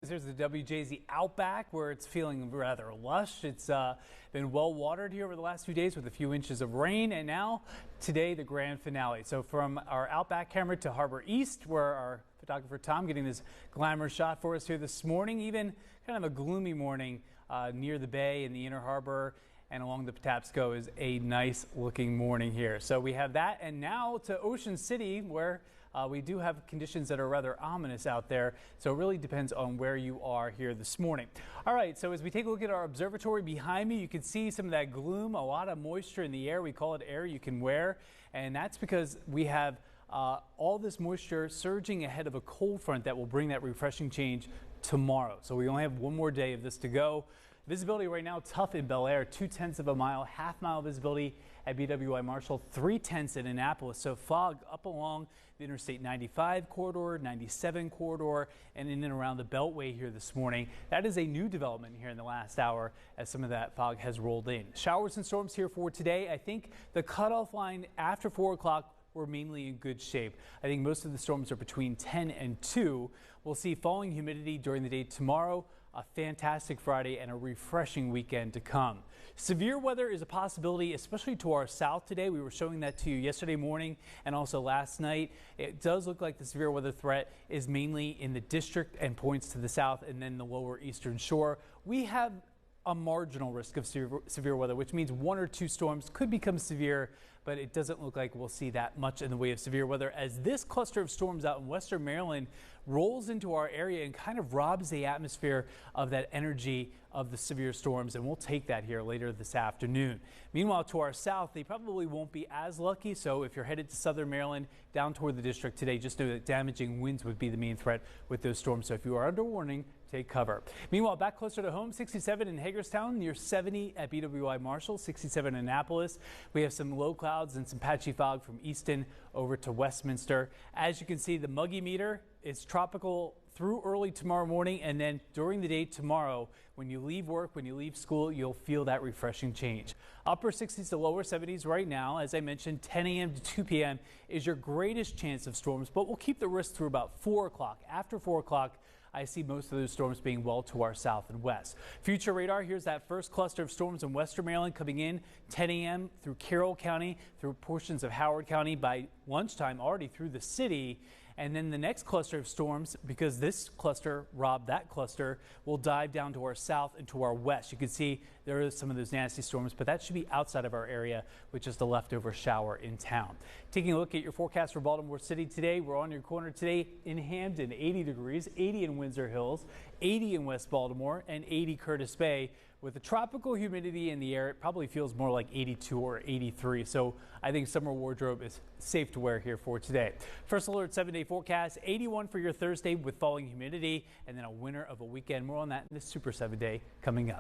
Here's the WJZ Outback where it's feeling rather lush. It's been well watered here over the last few days with a few inches of rain, and now today the grand finale. So from our Outback camera to Harbor East, where our photographer Tom getting this glamorous shot for us here this morning. Even kind of a gloomy morning near the bay in the Inner Harbor and along the Patapsco is a nice looking morning here. So we have that, and now to Ocean City where we do have conditions that are rather ominous out there. So it really depends on where you are here this morning. All right, so as we take a look at our observatory behind me, you can see some of that gloom, a lot of moisture in the air. We call it air you can wear, and that's because we have all this moisture surging ahead of a cold front that will bring that refreshing change tomorrow. So we only have one more day of this to go. Visibility right now tough in Bel Air, 0.2 of a mile, half-mile visibility at BWI Marshall, 0.3 at Annapolis. So fog up along the Interstate 95 corridor, 97 corridor, and in and around the Beltway here this morning. That is a new development here in the last hour as some of that fog has rolled in. Showers and storms here for today. I think the cutoff line after 4 o'clock we're mainly in good shape. I think most of the storms are between 10 and 2. We'll see falling humidity during the day tomorrow, a fantastic Friday, and a refreshing weekend to come. Severe weather is a possibility, especially to our south today. We were showing that to you yesterday morning and also last night. It does look like the severe weather threat is mainly in the district and points to the south and then the lower eastern shore. We have a marginal risk of severe weather, which means 1 or 2 storms could become severe, but it doesn't look like we'll see that much in the way of severe weather as this cluster of storms out in western Maryland rolls into our area and kind of robs the atmosphere of that energy of the severe storms, and we'll take that here later this afternoon. Meanwhile, to our south, they probably won't be as lucky, so if you're headed to southern Maryland down toward the district today, just know that damaging winds would be the main threat with those storms, so if you are under warning, take cover. Meanwhile, back closer to home, 67 in Hagerstown, near 70 at BWI Marshall, 67 in Annapolis. We have some low clouds and some patchy fog from Easton over to Westminster. As you can see, the muggy meter is tropical through early tomorrow morning, and then during the day tomorrow, when you leave work, when you leave school, you'll feel that refreshing change. Upper 60s to lower 70s right now. As I mentioned, 10 a.m. to 2 p.m. is your greatest chance of storms, but we'll keep the risk through about 4 o'clock. After 4 o'clock, I see most of those storms being well to our south and west. Future radar, here's that first cluster of storms in western Maryland coming in 10 a.m. through Carroll County, through portions of Howard County, by lunchtime already through the city. And then the next cluster of storms, because this cluster robbed that cluster, will dive down to our south and to our west. You can see there are some of those nasty storms, but that should be outside of our area with just a leftover shower in town. Taking a look at your forecast for Baltimore City today, we're on your corner today in Hampden, 80 degrees, 80 in Windsor Hills, 80 in West Baltimore, and 80 Curtis Bay. With the tropical humidity in the air, it probably feels more like 82 or 83. So I think summer wardrobe is safe to wear here for today. First alert 7-day forecast, 81 for your Thursday with falling humidity, and then a winner of a weekend. More on that in the Super 7 day coming up.